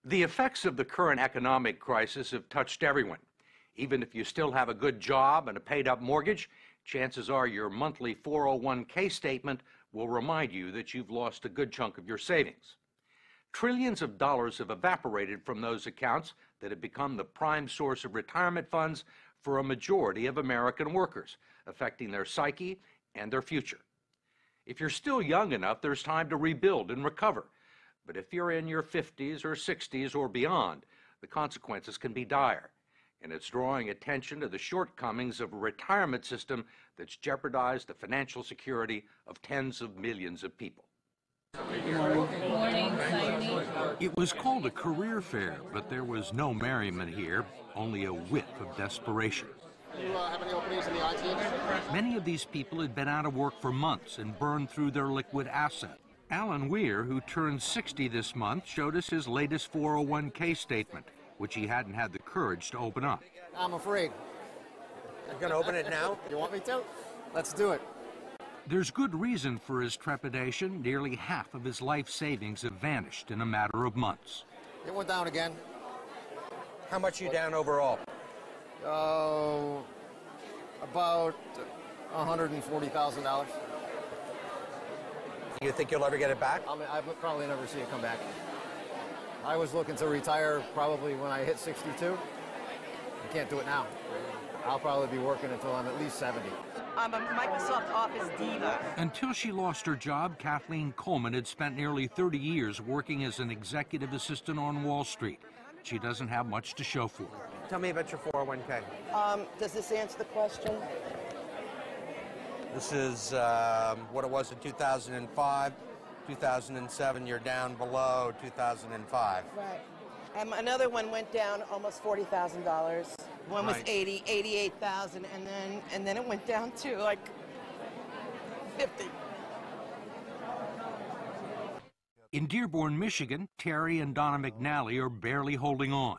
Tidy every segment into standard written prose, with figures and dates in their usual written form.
The effects of the current economic crisis have touched everyone. Even if you still have a good job and a paid-up mortgage, chances are your monthly 401k statement will remind you that you've lost a good chunk of your savings. Trillions of dollars have evaporated from those accounts that have become the prime source of retirement funds for a majority of American workers, affecting their psyche and their future. If you're still young enough, there's time to rebuild and recover. But if you're in your 50s or 60s or beyond, the consequences can be dire. And it's drawing attention to the shortcomings of a retirement system that's jeopardized the financial security of tens of millions of people. Good morning, Signee. It was called a career fair, but there was no merriment here, only a whiff of desperation. Do you have any openings in the IT industry? Many of these people had been out of work for months and burned through their liquid asset. Alan Weir, who turned 60 this month, showed us his latest 401k statement, which he hadn't had the courage to open up. I'm afraid. You're going to open it now? You want me to? Let's do it. There's good reason for his trepidation. Nearly half of his life savings have vanished in a matter of months. It went down again. How much are you down overall? Oh, about $140,000. You think you'll ever get it back? I mean, I'll probably never see it come back. I was looking to retire probably when I hit 62. I can't do it now. I'll probably be working until I'm at least 70. I'm a Microsoft Office diva. Until she lost her job, Kathleen Coleman had spent nearly 30 years working as an executive assistant on Wall Street. She doesn't have much to show for it. Tell me about your 401k. Does this answer the question? This is what it was in 2005. 2007, you're down below 2005. Right. Another one went down almost $40,000. One was Right. 88,000, and then it went down to like 50. In Dearborn, Michigan, Terry and Donna McNally are barely holding on.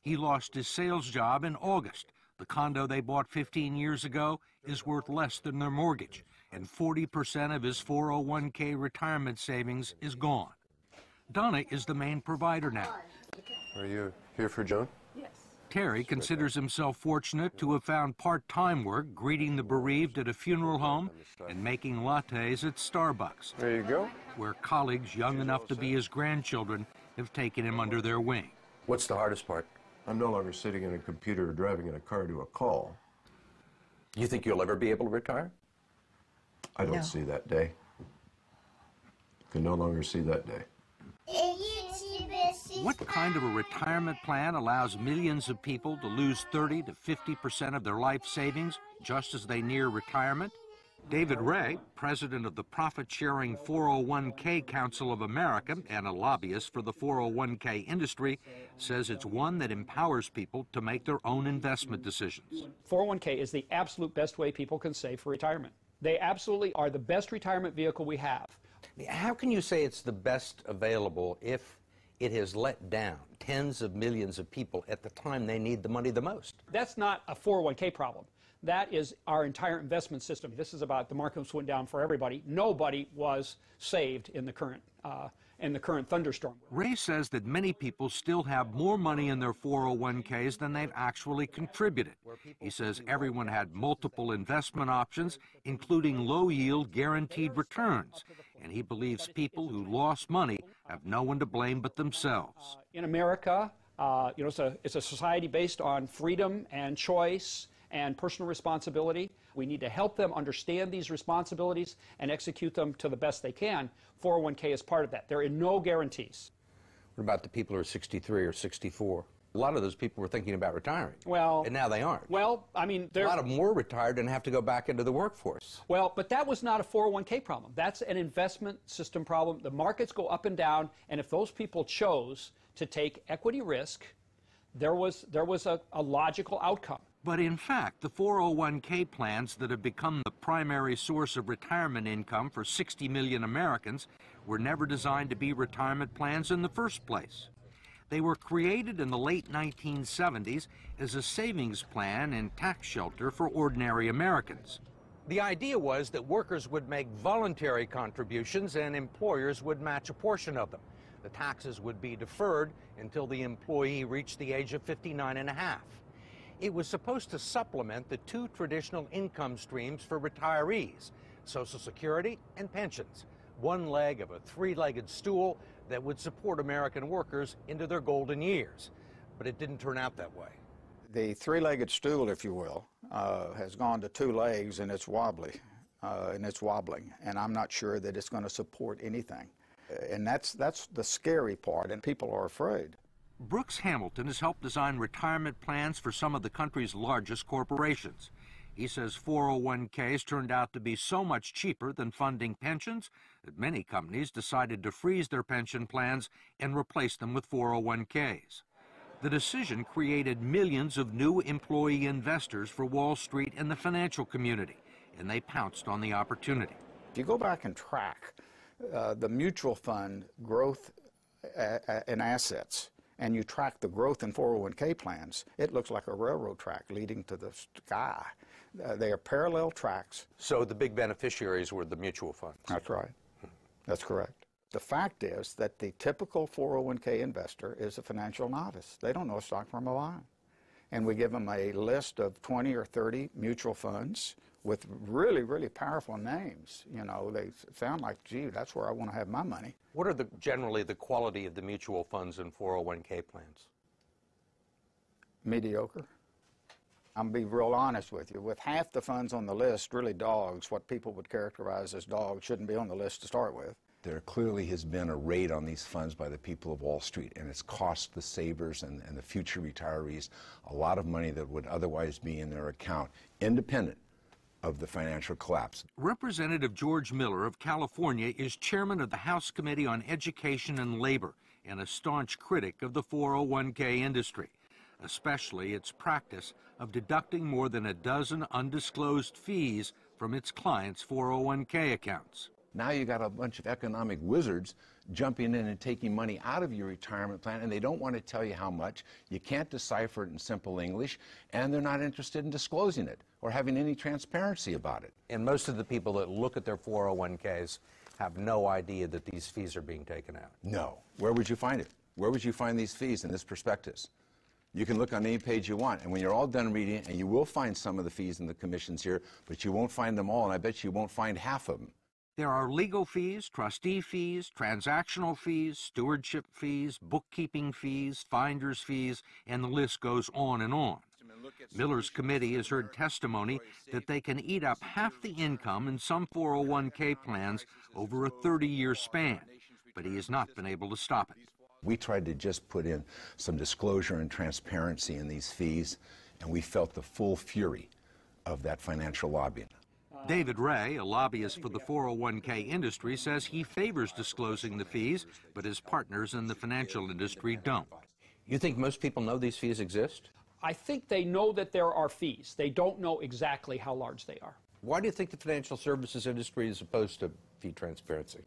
He lost his sales job in August. The condo they bought 15 years ago is worth less than their mortgage, and 40% of his 401k retirement savings is gone. Donna is the main provider now. Are you here for Joan? Yes. Terry considers himself fortunate to have found part-time work greeting the bereaved at a funeral home and making lattes at Starbucks, There you go. where colleagues young enough to be his grandchildren have taken him under their wing. What's the hardest part? I'm no longer sitting in a computer or driving in a car to a call. You think you'll ever be able to retire? I don't see that day. Can no longer see that day. What kind of a retirement plan allows millions of people to lose 30 to 50% of their life savings just as they near retirement? David Ray, president of the profit-sharing 401k Council of America and a lobbyist for the 401k industry, says it's one that empowers people to make their own investment decisions. 401k is the absolute best way people can save for retirement. They absolutely are the best retirement vehicle we have. How can you say it's the best available if it has let down tens of millions of people at the time they need the money the most? That's not a 401k problem. That is our entire investment system. This is about the markets went down for everybody. Nobody was saved in the current thunderstorm. Ray says that many people still have more money in their 401ks than they've actually contributed. He says everyone had multiple investment options, including low-yield guaranteed returns, and he believes people who lost money have no one to blame but themselves. In America, it's a society based on freedom and choice and personal responsibility. We need to help them understand these responsibilities and execute them to the best they can. 401k is part of that. There are no guarantees. What about the people who are 63 or 64? A lot of those people were thinking about retiring. Well, and now they aren't. Well, I mean, a lot of them were retired and have to go back into the workforce. Well, but that was not a 401k problem. That's an investment system problem. The markets go up and down, and if those people chose to take equity risk, there was a logical outcome. But in fact, the 401k plans that have become the primary source of retirement income for 60 million Americans were never designed to be retirement plans in the first place. They were created in the late 1970s as a savings plan and tax shelter for ordinary Americans. The idea was that workers would make voluntary contributions and employers would match a portion of them. The taxes would be deferred until the employee reached the age of 59 and a half. It was supposed to supplement the two traditional income streams for retirees, Social Security and pensions, one leg of a three-legged stool that would support American workers into their golden years. But it didn't turn out that way. The three-legged stool, if you will, has gone to two legs, and it's wobbly, and it's wobbling, and I'm not sure that it's going to support anything. And that's the scary part, and people are afraid. Brooks Hamilton has helped design retirement plans for some of the country's largest corporations. He says 401ks turned out to be so much cheaper than funding pensions that many companies decided to freeze their pension plans and replace them with 401ks. The decision created millions of new employee investors for Wall Street and the financial community, and they pounced on the opportunity. If you go back and track the mutual fund growth in assets, and you track the growth in 401k plans, it looks like a railroad track leading to the sky. They are parallel tracks. So the big beneficiaries were the mutual funds. That's right. That's correct. The fact is that the typical 401k investor is a financial novice. They don't know a stock from a line. And we give them a list of 20 or 30 mutual funds with really, really powerful names. You know, they sound like, gee, that's where I want to have my money. What are generally the quality of the mutual funds and 401k plans? Mediocre. I'm going to be real honest with you. With half the funds on the list, really dogs, what people would characterize as dogs, shouldn't be on the list to start with. There clearly has been a raid on these funds by the people of Wall Street, and it's cost the savers and the future retirees a lot of money that would otherwise be in their account, independent of the financial collapse. Representative George Miller of California is chairman of the House Committee on Education and Labor and a staunch critic of the 401k industry, especially its practice of deducting more than a dozen undisclosed fees from its clients' 401k accounts. Now you got a bunch of economic wizards jumping in and taking money out of your retirement plan, and they don't want to tell you how much. You can't decipher it in simple English, and they're not interested in disclosing it or having any transparency about it. And most of the people that look at their 401ks have no idea that these fees are being taken out. No. Where would you find it? Where would you find these fees in this prospectus? You can look on any page you want, and when you're all done reading it, and you will find some of the fees and the commissions here, but you won't find them all, and I bet you won't find half of them. There are legal fees, trustee fees, transactional fees, stewardship fees, bookkeeping fees, finder's fees, and the list goes on and on. Miller's committee has heard testimony that they can eat up half the income in some 401k plans over a 30-year span, but he has not been able to stop it. We tried to just put in some disclosure and transparency in these fees, and we felt the full fury of that financial lobbying. David Ray, a lobbyist for the 401k industry, says he favors disclosing the fees, but his partners in the financial industry don't. You think most people know these fees exist? I think they know that there are fees. They don't know exactly how large they are. Why do you think the financial services industry is opposed to fee transparency?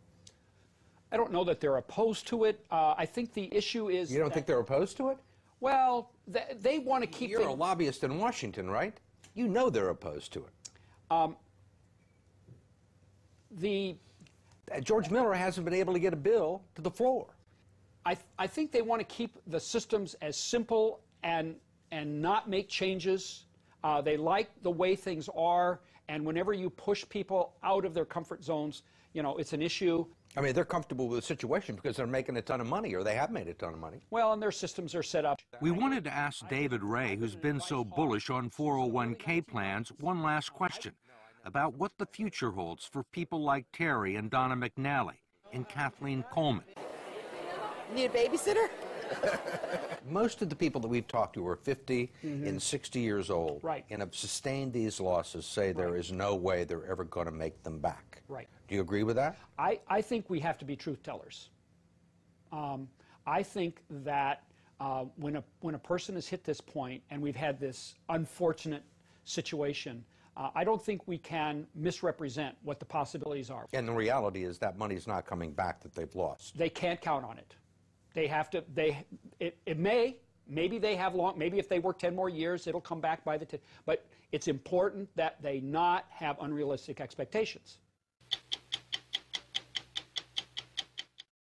I don't know that they're opposed to it. I think the issue is... You don't think they're opposed to it? Well, they want to keep... You're a lobbyist in Washington, right? You know they're opposed to it. George Miller hasn't been able to get a bill to the floor. I think they want to keep the systems as simple and not make changes. They like the way things are, and whenever you push people out of their comfort zones, you know, it's an issue. I mean, they're comfortable with the situation because they're making a ton of money, or they have made a ton of money. Well, and their systems are set up. We wanted to ask David Ray, who's been so bullish on 401k plans, one last question about what the future holds for people like Terry and Donna McNally and Kathleen Coleman. Need a babysitter? Most of the people that we've talked to are 50 and 60 years old, right, and have sustained these losses, say there is no way they're ever going to make them back. Right. Do you agree with that? I think we have to be truth tellers. I think that when a person has hit this point, and we've had this unfortunate situation, I don't think we can misrepresent what the possibilities are. And the reality is that money's not coming back that they've lost. They can't count on it. They have to, maybe they have maybe if they work 10 more years, it'll come back by the 10, but it's important that they not have unrealistic expectations.